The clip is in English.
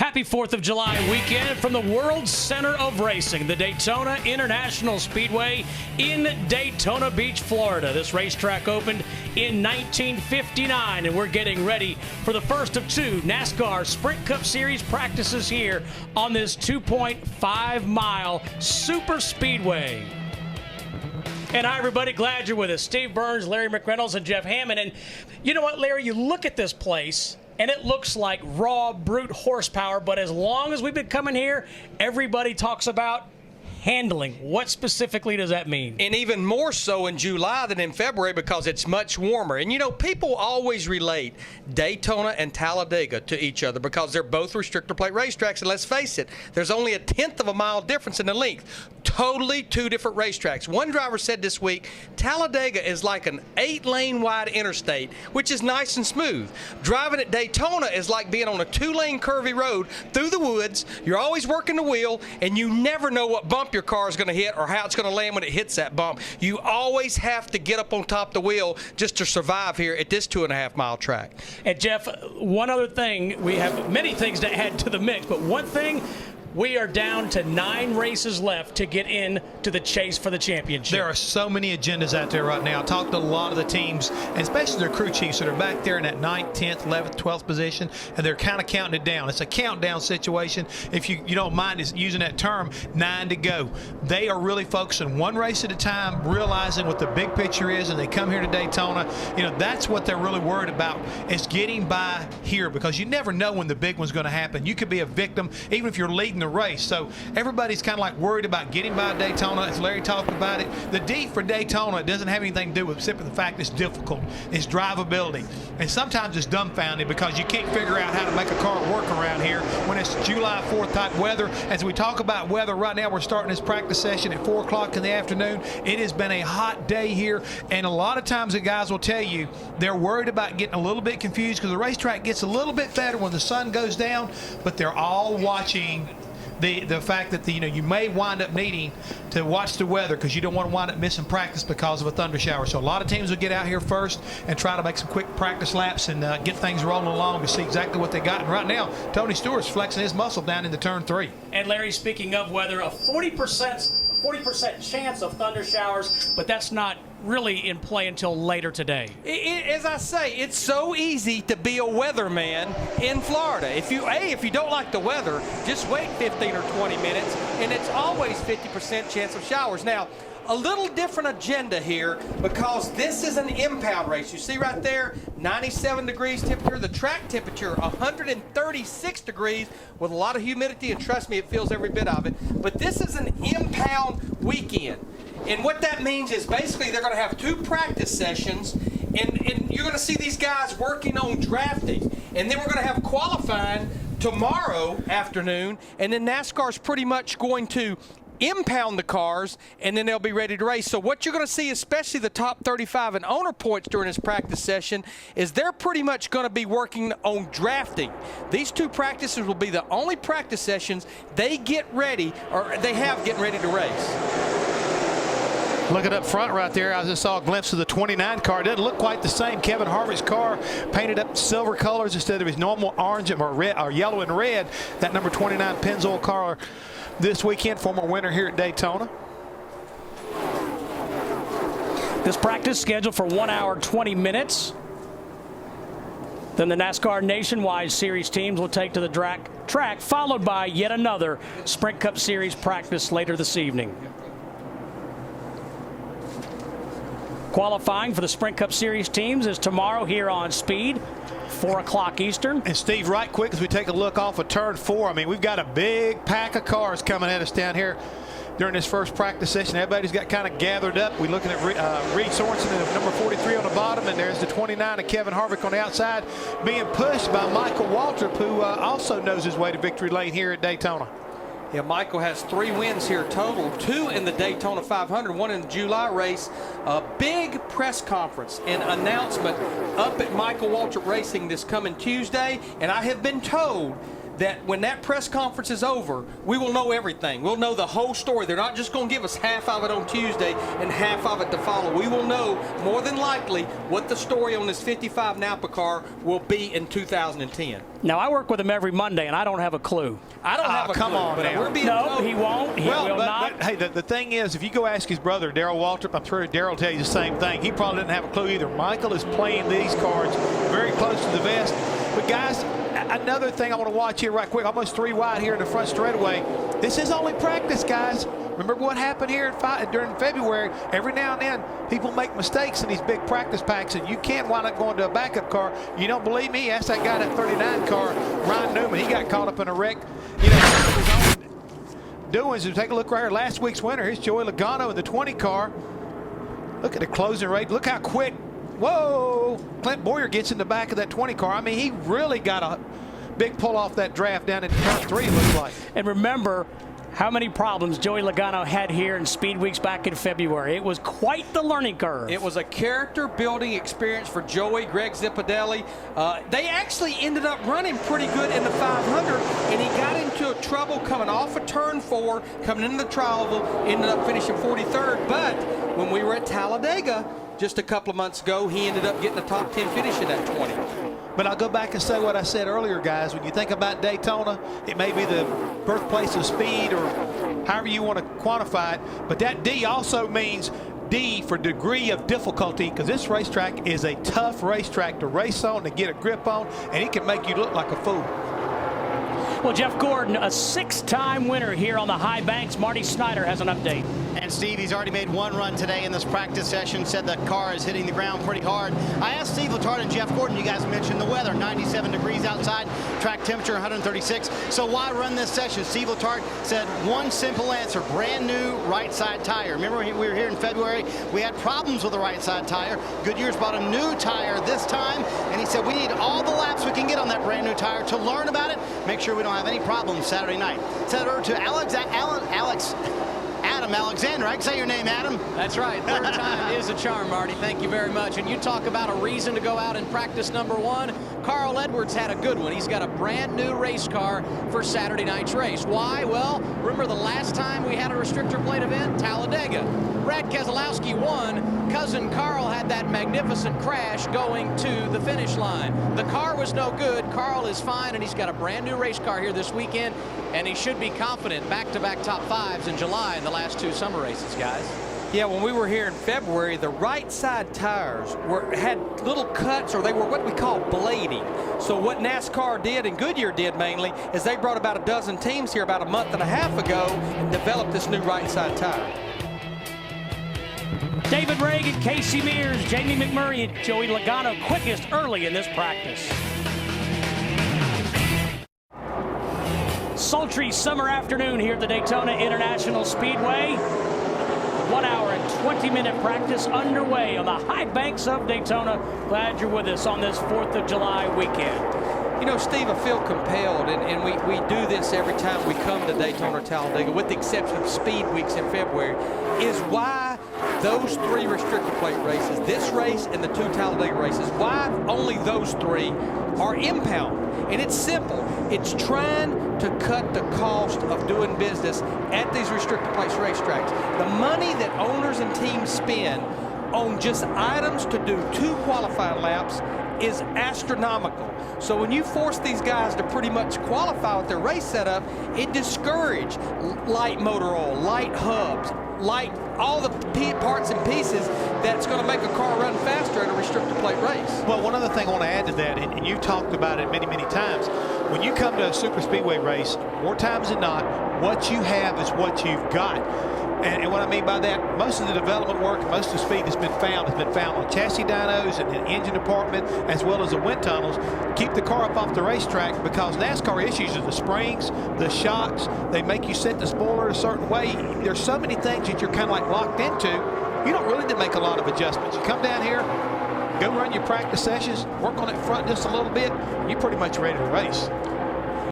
Happy 4th of July weekend from the World Center of Racing, the Daytona International Speedway in Daytona Beach, Florida. This racetrack opened in 1959, and we're getting ready for the first of two NASCAR Sprint Cup Series practices here on this 2.5-mile super speedway. And hi, everybody. Glad you're with us. Steve Burns, Larry McReynolds, and Jeff Hammond. And you know what, Larry? You look at this place, and it looks like raw, brute horsepower. But as long as we've been coming here, everybody talks about handling. What specifically does that mean? And even more so in July than in February because it's much warmer. And, you know, people always relate Daytona and Talladega to each other because they're both restrictor plate racetracks. And let's face it, there's only a 1/10 of a mile difference in the length. Totally two different racetracks. One driver said this week, Talladega is like an 8-lane wide interstate, which is nice and smooth. Driving at Daytona is like being on a 2-lane curvy road through the woods. You're always working the wheel, and you never know what bump your car is going to hit or how it's going to land when it hits that bump. You always have to get up on top of the wheel just to survive here at this 2.5-mile track. And Jeff, one other thing, we have many things to add to the mix, but one thing, we are down to 9 races left to get in to the chase for the championship. There are so many agendas out there right now. I talked to a lot of the teams, and especially their crew chiefs that are back there in that 9th, 10th, 11th, 12th position, and they're kind of counting it down. It's a countdown situation. If you don't mind using that term, 9 to go. They are really focusing one race at a time, realizing what the big picture is, and they come here to Daytona. You know, that's what they're really worried about, is getting by here, because you never know when the big one's going to happen. You could be a victim, even if you're leading the race. So everybody's kind of like worried about getting by Daytona. As Larry talked about it, the D for Daytona, it doesn't have anything to do with simply the fact it's difficult. It's drivability. And sometimes it's dumbfounding because you can't figure out how to make a car work around here when it's July 4th type weather. As we talk about weather right now, we're starting this practice session at 4 o'clock in the afternoon. It has been a hot day here, and a lot of times the guys will tell you they're worried about getting a little bit confused because the racetrack gets a little bit better when the sun goes down, but they're all watching the fact that you may wind up needing to watch the weather because you don't want to wind up missing practice because of a thunder shower. So a lot of teams will get out here first and try to make some quick practice laps and get things rolling along to see exactly what they got. And right now, Tony Stewart's flexing his muscle down into turn 3. And Larry, speaking of weather, a 40% chance of thunder showers, but that's not really in play until later today. As I say, it's so easy to be a weatherman in Florida. If you don't like the weather, just wait 15 or 20 minutes, and it's always 50% chance of showers. Now, a little different agenda here because this is an impound race. You see right there, 97 degrees temperature. The track temperature, 136 degrees with a lot of humidity, and trust me, it feels every bit of it. But this is an impound weekend. And what that means is basically they're going to have 2 practice sessions, and you're going to see these guys working on drafting. And then we're going to have qualifying tomorrow afternoon, and then NASCAR's pretty much going to impound the cars, and then they'll be ready to race. So what you're going to see, especially the top 35 and owner points during this practice session, is they're pretty much going to be working on drafting. These 2 practices will be the only practice sessions they get ready, or they have getting ready to race. Looking up front right there, I just saw a glimpse of the 29 car. It doesn't look quite the same. Kevin Harvick's car painted up silver colors instead of his normal orange or red or yellow and red. That number 29 Pennzoil car this weekend, former winner here at Daytona. This practice scheduled for 1 hour 20 minutes. Then the NASCAR Nationwide Series teams will take to the track, followed by yet another Sprint Cup Series practice later this evening. Qualifying for the Sprint Cup Series teams is tomorrow here on Speed, 4 o'clock Eastern. And Steve, right quick as we take a look off of turn 4, I mean, we've got a big pack of cars coming at us down here during this first practice session. Everybody's got kind of gathered up. We're looking at Reed Sorensen at number 43 on the bottom, and there's the 29 of Kevin Harvick on the outside, being pushed by Michael Waltrip, who also knows his way to victory lane here at Daytona. Yeah, Michael has 3 wins here total, 2 in the Daytona 500, 1 in the July race. A big press conference and announcement up at Michael Waltrip Racing this coming Tuesday, and I have been told that when that press conference is over, we will know everything. We'll know the whole story. They're not just going to give us half of it on Tuesday and half of it to follow. We will know more than likely what the story on this 55 Napa car will be in 2010. Now, I work with him every Monday, and I don't have a clue. I don't have a come clue, on but now. we're being No, told. he won't. He will not. But, hey, the thing is, if you go ask his brother, Darrell Waltrip, I'm sure Darrell will tell you the same thing. He probably didn't have a clue either. Michael is playing these cards very close to the vest. But, guys, another thing I want to watch here right quick, almost 3 wide here in the front straightaway. This is only practice, guys. Remember what happened here during February? Every now and then, people make mistakes in these big practice packs, and you can't wind up going to a backup car. You don't believe me? Ask that guy in that 39 car, Ryan Newman. He got caught up in a wreck. You know, his own doings. Take a look right here. Last week's winner, here's Joey Logano in the 20 car. Look at the closing rate. Look how quick. Whoa! Clint Boyer gets in the back of that 20 car. I mean, he really got a big pull off that draft down in turn 3, it looks like. And remember how many problems Joey Logano had here in Speed Weeks back in February. It was quite the learning curve. It was a character-building experience for Joey, Greg Zipadelli. They actually ended up running pretty good in the 500, and he got into trouble coming off of turn 4, coming into the trial oval, ended up finishing 43rd. But when we were at Talladega just a couple of months ago, he ended up getting a top 10 finish in that 20. But I'll go back and say what I said earlier, guys. When you think about Daytona, it may be the birthplace of speed or however you want to quantify it. But that D also means D for degree of difficulty, because this racetrack is a tough racetrack to race on, to get a grip on, and it can make you look like a fool. Well, Jeff Gordon, a 6-time winner here on the high banks. Marty Snyder has an update. And Steve, he's already made 1 run today in this practice session, said the car is hitting the ground pretty hard. I asked Steve Letarte and Jeff Gordon, you guys mentioned the weather, 97 degrees outside, track temperature 136. So why run this session? Steve Letarte said one simple answer, brand new right side tire. Remember we were here in February, we had problems with the right side tire. Goodyear's bought a new tire this time, and he said we need all the laps we can get on that brand new tire to learn about it, make sure we don't have any problems Saturday night. Send it over to Adam Alexander. I can say your name, Adam. That's right. Third time is a charm, Marty. Thank you very much. And you talk about a reason to go out and practice number 1. Carl Edwards had a good one. He's got a brand new race car for Saturday night's race. Why? Well, remember the last time we had a restrictor plate event? Talladega. Brad Keselowski won. Cousin Carl had that magnificent crash going to the finish line. The car was no good. Carl is fine, and he's got a brand new race car here this weekend, and he should be confident. Back-to-back top 5s in July in the last 2 summer races, guys. Yeah, when we were here in February, the right side tires had little cuts, or they were what we call blading. So what NASCAR did, and Goodyear did mainly, is they brought about a dozen teams here about a month and a half ago and developed this new right side tire. David Reagan, Casey Mears, Jamie McMurray, and Joey Logano quickest early in this practice. Sultry summer afternoon here at the Daytona International Speedway. 1 hour and 20-minute practice underway on the high banks of Daytona. Glad you're with us on this 4th of July weekend. You know, Steve, I feel compelled, and we do this every time we come to Daytona or Talladega, with the exception of Speed Weeks in February, is why those 3 restrictor plate races, this race and the 2 Talladega races, why only those 3 are impound. And it's simple. It's trying to cut the cost of doing business at these restrictor plates racetracks. The money that owners and teams spend on just items to do 2 qualifying laps is astronomical. So when you force these guys to pretty much qualify with their race setup, it discourages light motor oil, light hubs, light all the parts and pieces that's going to make a car run faster in a restrictor plate race. Well, one other thing I want to add to that, and you've talked about it many, many times, when you come to a super speedway race, more times than not, what you have is what you've got. And what I mean by that, most of the development work, most of the speed that's been found has been found on chassis dynos and the engine department, as well as the wind tunnels. Keep the car up off the racetrack, because NASCAR issues are the springs, the shocks. They make you set the spoiler a certain way. There's so many things that you're kind of like locked into. You don't really need to make a lot of adjustments. You come down here, go run your practice sessions, work on it front just a little bit, you're pretty much ready to race.